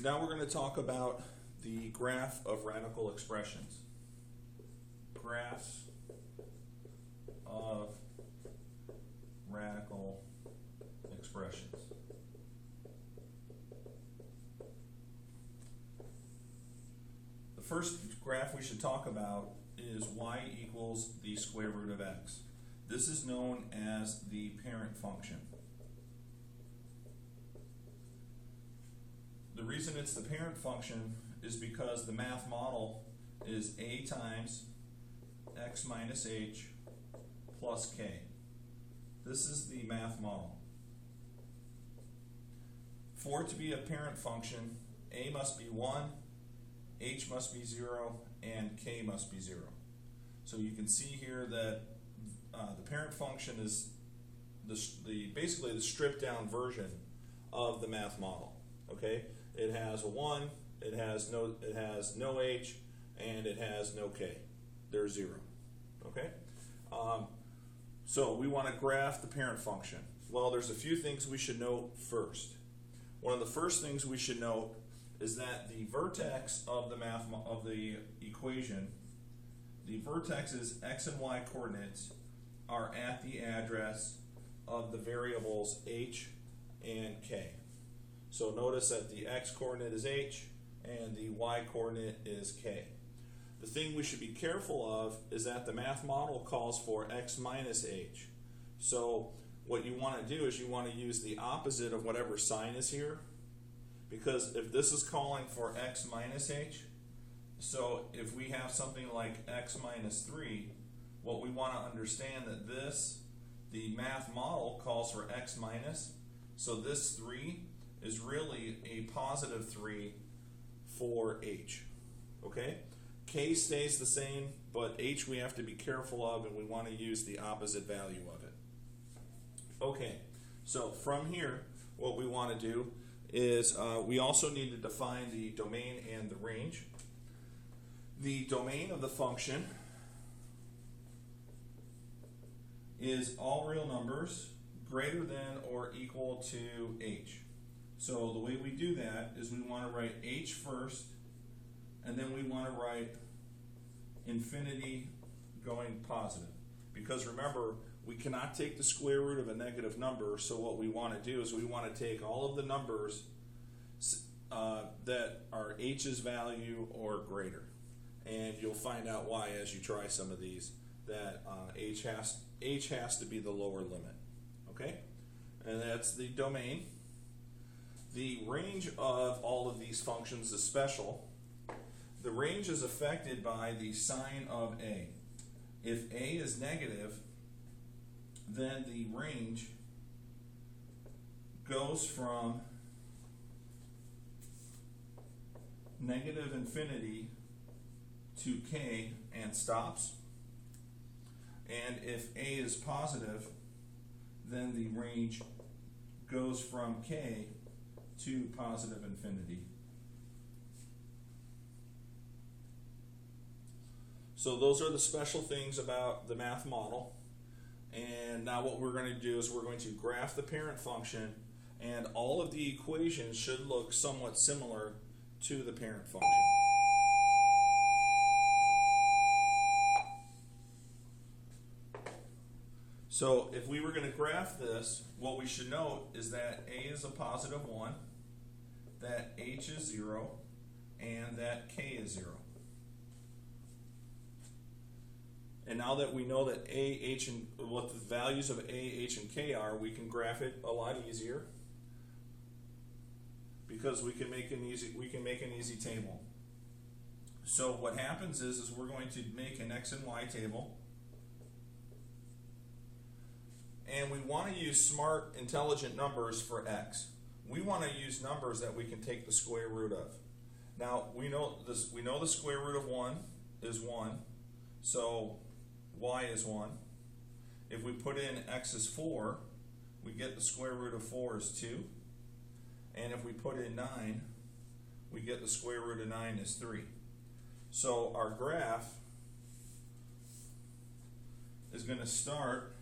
Now we're going to talk about the graph of radical expressions. Graphs of radical expressions. The first graph we should talk about is y equals the square root of x. This is known as the parent function. The reason it's the parent function is because the math model is a times x minus h plus k. This is the math model. For it to be a parent function, a must be 1, h must be 0, and k must be 0. So you can see here that the parent function is basically the stripped down version of the math model. Okay, it has a 1, it has no h, and it has no k. There's 0. Okay, so we want to graph the parent function. Well, there's a few things we should note first. One of the first things we should note is that the vertex of the equation, the vertex's x and y coordinates are at the address of the variables h and k. So notice that the x coordinate is h and the y coordinate is k. The thing we should be careful of is that the math model calls for x minus h. So what you want to do is you want to use the opposite of whatever sign is here, because if this is calling for x minus h, so if we have something like x minus 3, what we want to understand that the math model calls for x minus, so this 3 is really a positive 3 for h. Okay? K stays the same, but h we have to be careful of, and we want to use the opposite value of it. Okay, so from here, what we want to do is we also need to define the domain and the range. The domain of the function is all real numbers greater than or equal to h. So the way we do that is we want to write h first, and then we want to write infinity going positive. Because remember, we cannot take the square root of a negative number, so what we want to do is we want to take all of the numbers that are h's value or greater. And you'll find out why as you try some of these, that h has to be the lower limit. Okay? And that's the domain. The range of all of these functions is special. The range is affected by the sign of a. If a is negative, then the range goes from negative infinity to k and stops. And if a is positive, then the range goes from k to positive infinity. So those are the special things about the math model. And now what we're going to do is we're going to graph the parent function, and all of the equations should look somewhat similar to the parent function. So if we were going to graph this, what we should note is that a is a positive 1, that h is 0, and that k is 0. And now that we know that a, h, and what the values of a, h, and k are, we can graph it a lot easier, because we can make an easy table. So what happens is we're going to make an x and y table, and we want to use smart, intelligent numbers for x. We want to use numbers that we can take the square root of. Now we know the square root of 1 is 1, so y is 1. If we put in x is 4, we get the square root of 4 is 2. And if we put in 9, we get the square root of 9 is 3. So our graph is going to start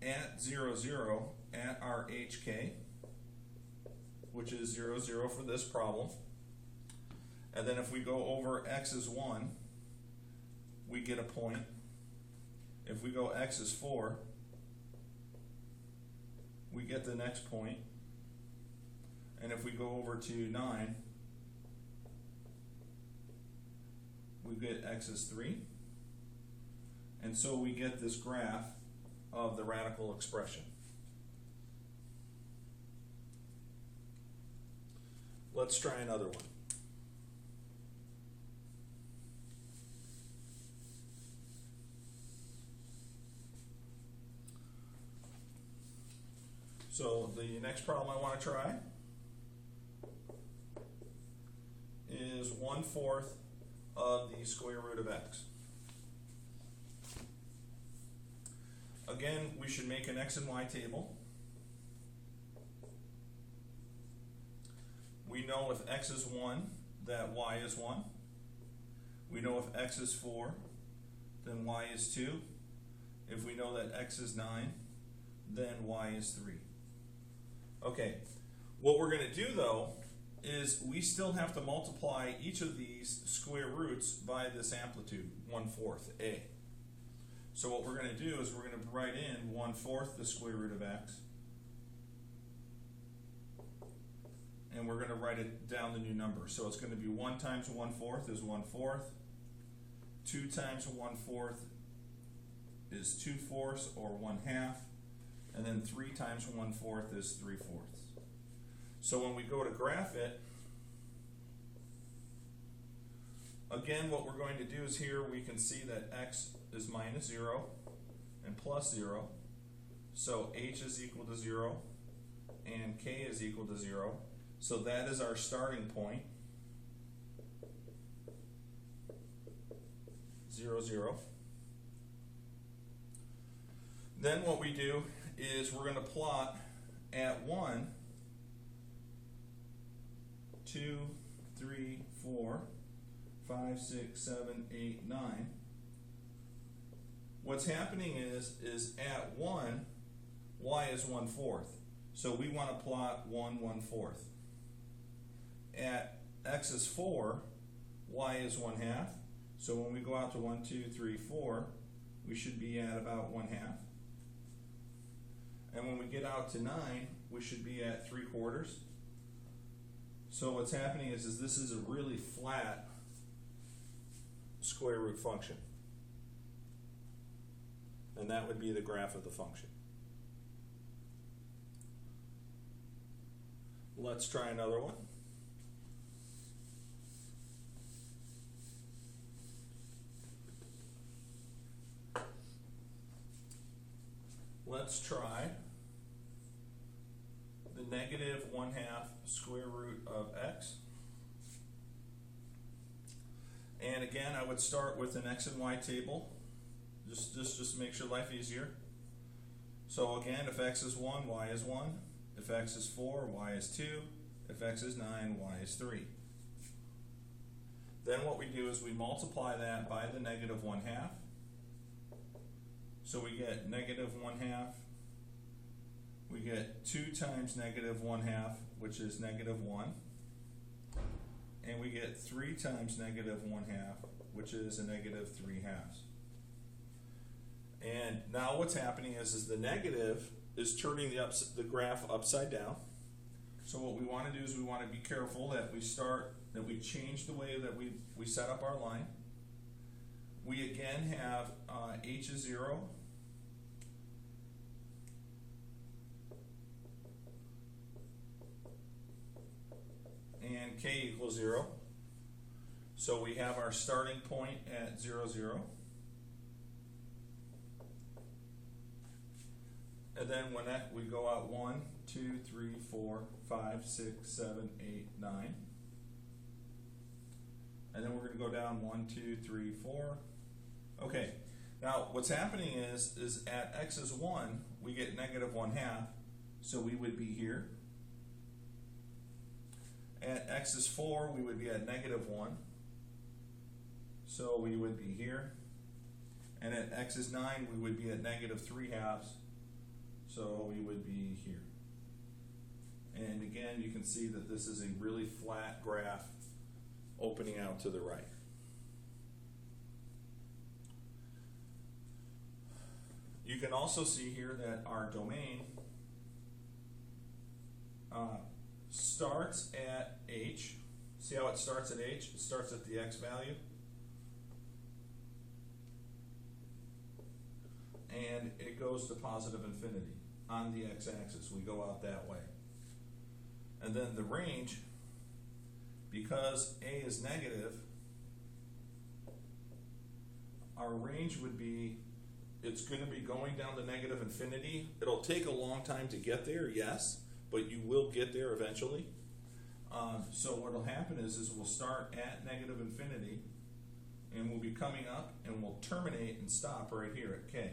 at 0, 0 at our hk, which is 0, 0 for this problem. And then if we go over x is 1, we get a point. If we go x is 4, we get the next point. And if we go over to 9, we get x is 3. And so we get this graph of the radical expression. Let's try another one. So the next problem I want to try is 1/4 of the square root of x. Again, we should make an x and y table. We know if x is 1, that y is 1. We know if x is 4, then y is 2. If we know that x is 9, then y is 3. Okay, what we're going to do though is we still have to multiply each of these square roots by this amplitude, 1/4 a. So what we're going to do is we're going to write in 1/4 the square root of x, and we're going to write it down the new number. So it's going to be 1 times 1/4 is 1/4, 2 times 1/4 is 2/4 or 1/2, and then 3 times 1/4 is 3/4. So when we go to graph it, again what we're going to do is here we can see that x is minus 0 and plus 0. So h is equal to 0 and k is equal to 0. So that is our starting point, 0, 0. Then what we do is we're going to plot at 1, 2, 3, 4, 5, 6, 7, 8, 9. What's happening is at 1, y is 1/4. So we want to plot 1, 1/4. At x is 4, y is 1/2. So when we go out to 1, 2, 3, 4, we should be at about 1/2. And when we get out to 9, we should be at 3/4. So what's happening is this is a really flat square root function. And that would be the graph of the function. Let's try another one. Let's try the negative 1/2 square root of x. And again, I would start with an x and y table, just to make your life easier. So again, if x is 1, y is 1. If x is 4, y is 2. If x is 9, y is 3. Then what we do is we multiply that by the negative 1/2. So we get negative 1/2. We get 2 times negative 1/2, which is negative 1. And we get 3 times negative 1/2, which is a negative 3/2. And now what's happening is the negative is turning the graph upside down. So what we want to do is we want to be careful that we change the way that we set up our line. We again have h is 0. And k equals 0. So we have our starting point at 0, 0. And then when we go out 1, 2, 3, 4, 5, 6, 7, 8, 9. And then we're going to go down 1, 2, 3, 4. Okay, now what's happening is at x is 1, we get negative 1/2, so we would be here. At x is 4, we would be at negative 1, so we would be here. And at x is 9, we would be at negative 3/2, so we would be here. And again, you can see that this is a really flat graph opening out to the right. You can also see here that our domain starts at h. See how it starts at h? It starts at the x value. And it goes to positive infinity on the x-axis. We go out that way. And then the range, because a is negative, our range would be, it's going to be going down to negative infinity. It'll take a long time to get there, yes, but you will get there eventually. So what will happen is we'll start at negative infinity, and we'll be coming up, and we'll terminate and stop right here at k.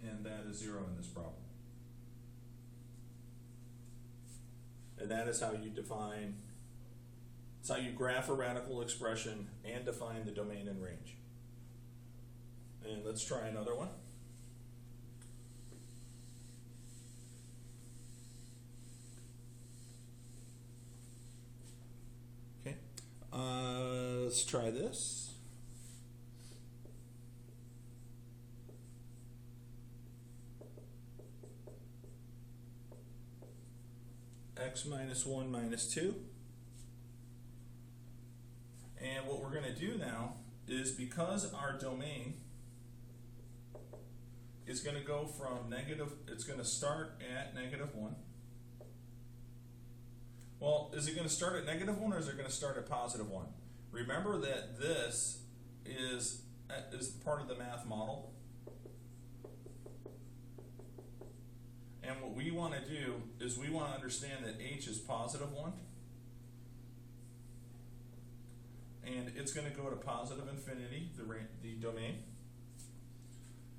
And that is 0 in this problem. And that is how you define, it's how you graph a radical expression and define the domain and range. And let's try another one. Okay, let's try this. X minus 1 minus 2. And what we're going to do now is, because our domain is going to go from negative, it's going to start at negative 1. Well, is it going to start at negative 1 or is it going to start at positive 1? Remember that this is part of the math model. And what we want to do is we want to understand that h is positive 1. And it's going to go to positive infinity, the domain.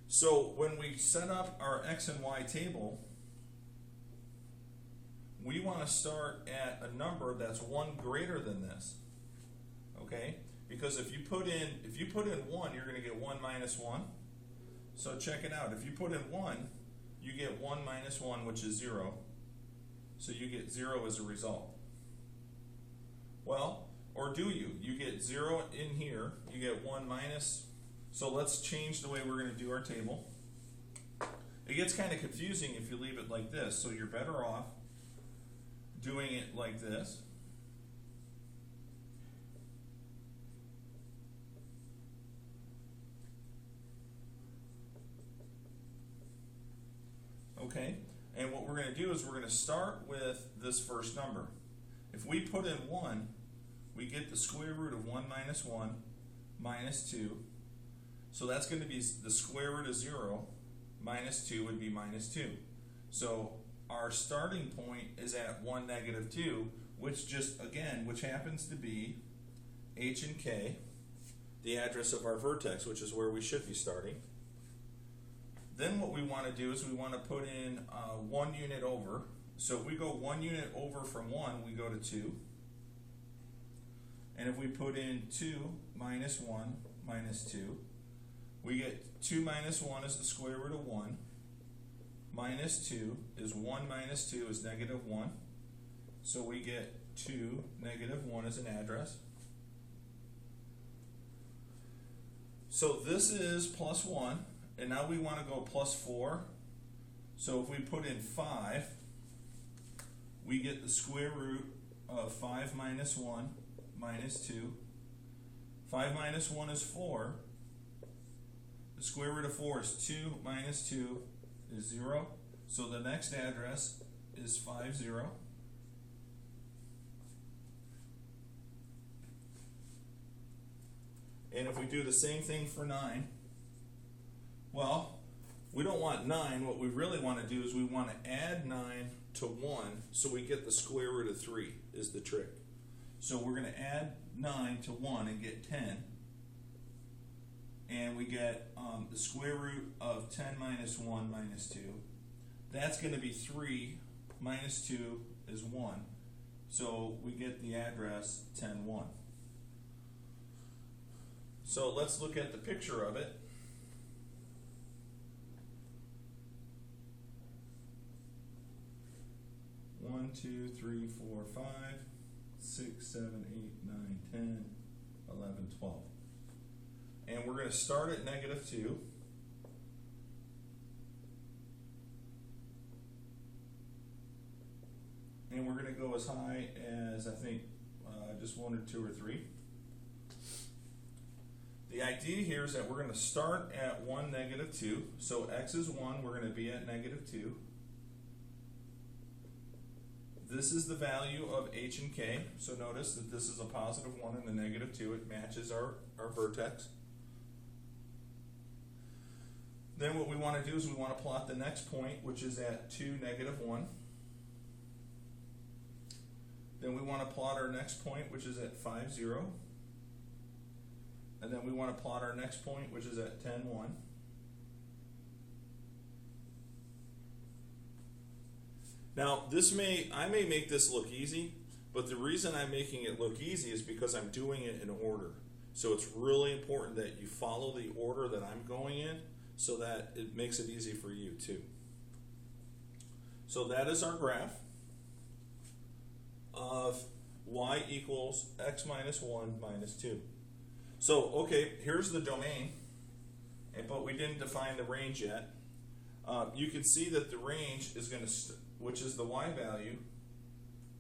So when we set up our x and y table, we want to start at a number that's 1 greater than this. Okay? Because if you put in 1, you're going to get 1 minus 1. So check it out. If you put in 1, you get 1 minus 1, which is 0. So you get 0 as a result. Well, or do you? You get 0 in here. You get 1 minus. So let's change the way we're going to do our table. It gets kind of confusing if you leave it like this. So you're better off doing it like this. Okay, and what we're going to do is we're going to start with this first number. If we put in 1, we get the square root of 1 minus 1 minus 2. So that's going to be the square root of 0 minus 2 would be minus 2. So our starting point is at 1 negative 2, which which happens to be h and k, the address of our vertex, which is where we should be starting. Then what we want to do is we want to put in 1 unit over. So if we go 1 unit over from 1, we go to 2. And if we put in 2 minus 1 minus 2, we get 2 minus 1 is the square root of 1. Minus 2 is 1 minus 2 is negative 1. So we get 2, negative 1 as an address. So this is plus 1. And now we want to go plus 4. So if we put in 5, we get the square root of 5 minus 1 minus 2. 5 minus 1 is 4. The square root of 4 is 2 minus 2 is 0. So the next address is 5, 0. And if we do the same thing for 9, well, we don't want 9. What we really want to do is we want to add 9 to 1 so we get the square root of 3 is the trick. So we're going to add 9 to 1 and get 10. And we get the square root of 10 minus 1 minus 2. That's going to be 3 minus 2 is 1. So we get the address 10, 1. So let's look at the picture of it. 1, 2, 3, 4, 5, 6, 7, 8, 9, 10, 11, 12. And we're going to start at -2. And we're going to go as high as, I think, just 1 or 2 or 3. The idea here is that we're going to start at 1, -2. So x is 1, we're going to be at -2. This is the value of h and k. So notice that this is a positive 1 and a -2. It matches our vertex. Then what we want to do is we want to plot the next point, which is at 2, -1. Then we want to plot our next point, which is at 5, 0. And then we want to plot our next point, which is at 10, 1. Now, I may make this look easy, but the reason I'm making it look easy is because I'm doing it in order. So it's really important that you follow the order that I'm going in so that it makes it easy for you too. So that is our graph of y equals x minus 1 minus 2. So, okay, here's the domain, but we didn't define the range yet. You can see that the range is going to, which is the y value,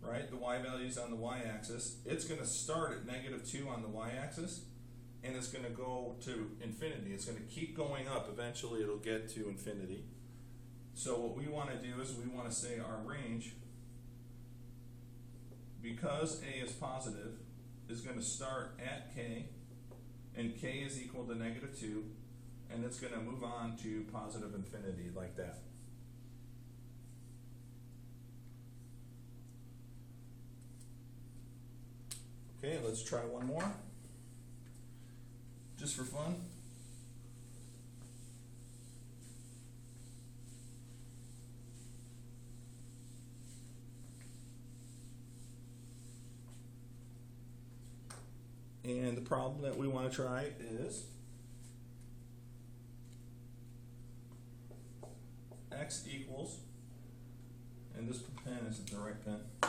right? The y value is on the y-axis. It's going to start at -2 on the y-axis, and it's going to go to infinity. It's going to keep going up. Eventually, it'll get to infinity. So what we want to do is we want to say our range, because a is positive, is going to start at k, and k is equal to -2, and it's going to move on to positive infinity like that. Okay, let's try one more, just for fun. And the problem that we want to try is x equals, and this pen isn't the right pen. I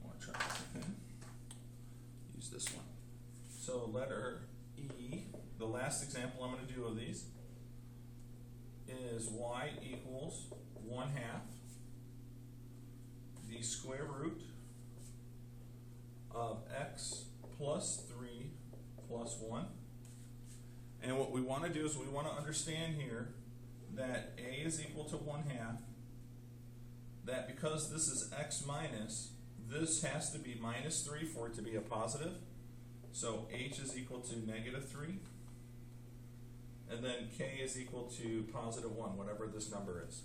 want to try this pen. Use this one. So letter E, the last example I'm going to do of these is y equals 1/2 the square root of x plus 3 plus 1. And what we want to do is we want to understand here that a is equal to 1/2, that because this is x minus, this has to be -3 for it to be a positive. So h is equal to -3, and then k is equal to +1, whatever this number is.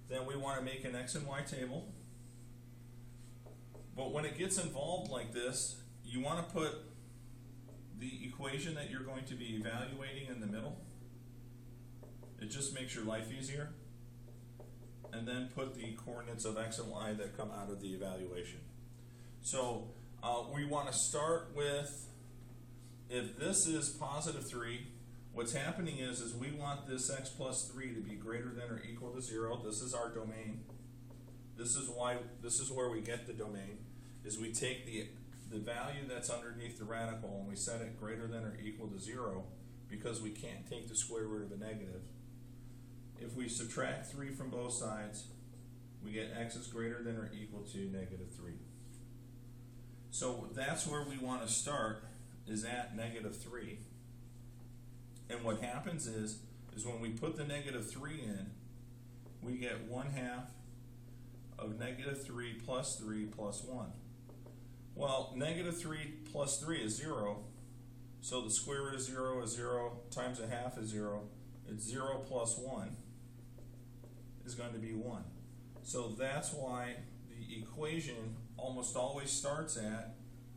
Then we want to make an x and y table. But when it gets involved like this, you want to put the equation that you're going to be evaluating in the middle. It just makes your life easier. And then put the coordinates of x and y that come out of the evaluation. So we want to start with, if this is +3, what's happening is we want this x plus 3 to be greater than or equal to 0. This is our domain. This is where we get the domain, is we take the value that's underneath the radical and we set it greater than or equal to 0 because we can't take the square root of a negative. If we subtract 3 from both sides, we get x is greater than or equal to -3. So that's where we want to start, is at -3. And what happens is when we put the -3 in, we get 1/2 of -3 plus 3 plus 1. Well, -3 plus 3 is 0, so the square root of 0 is 0 times 1/2 is 0. It's 0 plus 1 is going to be 1. So that's why the equation almost always starts at,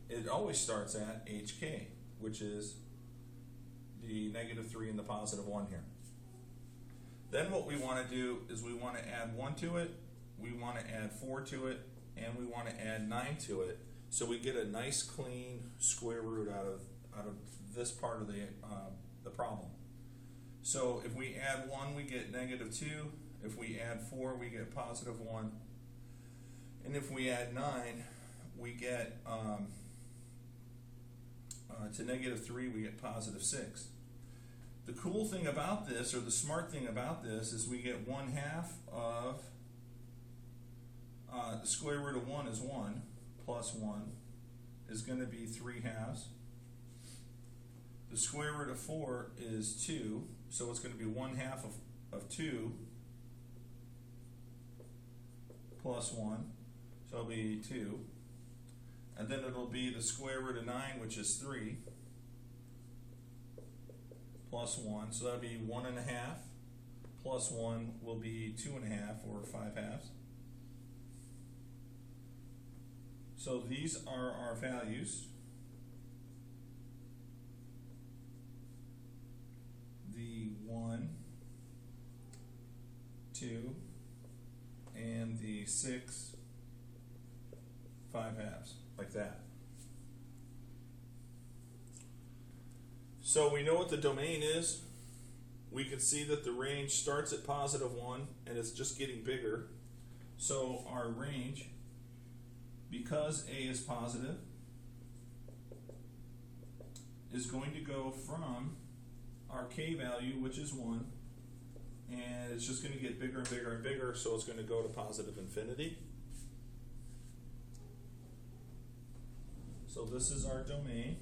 hk, which is the -3 and the +1 here. Then what we want to do is we want to add 1 to it, we want to add 4 to it, and we want to add 9 to it, so we get a nice clean square root out of this part of the problem. So if we add 1, we get -2, If we add 4, we get positive 1. And if we add 9, we get, to negative 3, we get positive 6. The cool thing about this, or the smart thing about this, is we get 1/2 of, the square root of 1 is 1, plus 1 is going to be 3/2. The square root of 4 is 2, so it's going to be 1/2 of 2 plus 1, so it'll be 2. And then it'll be the square root of 9, which is 3, plus 1, so that'll be 1.5, plus 1 will be 2.5, or 5/2. So these are our values. The 1, 2, and the 6, 5/2, like that. So we know what the domain is. We can see that the range starts at positive 1 and it's just getting bigger. So our range, because A is positive, is going to go from our K value, which is 1, and it's just going to get bigger and bigger and bigger, so it's going to go to positive infinity. So this is our domain.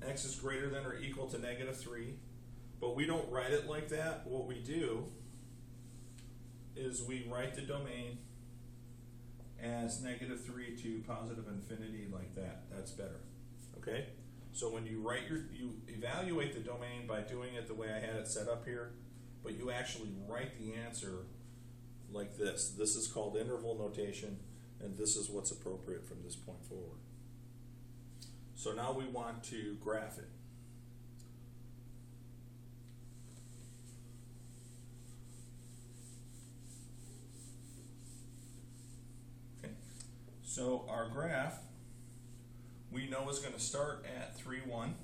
X is greater than or equal to negative 3, but we don't write it like that. What we do is we write the domain as negative 3 to positive infinity, like that. That's better. Okay? So when you write you evaluate the domain by doing it the way I had it set up here, but you actually write the answer like this. This is called interval notation, and this is what's appropriate from this point forward. So now we want to graph it. Okay. So our graph, we know is going to start at 3, 1.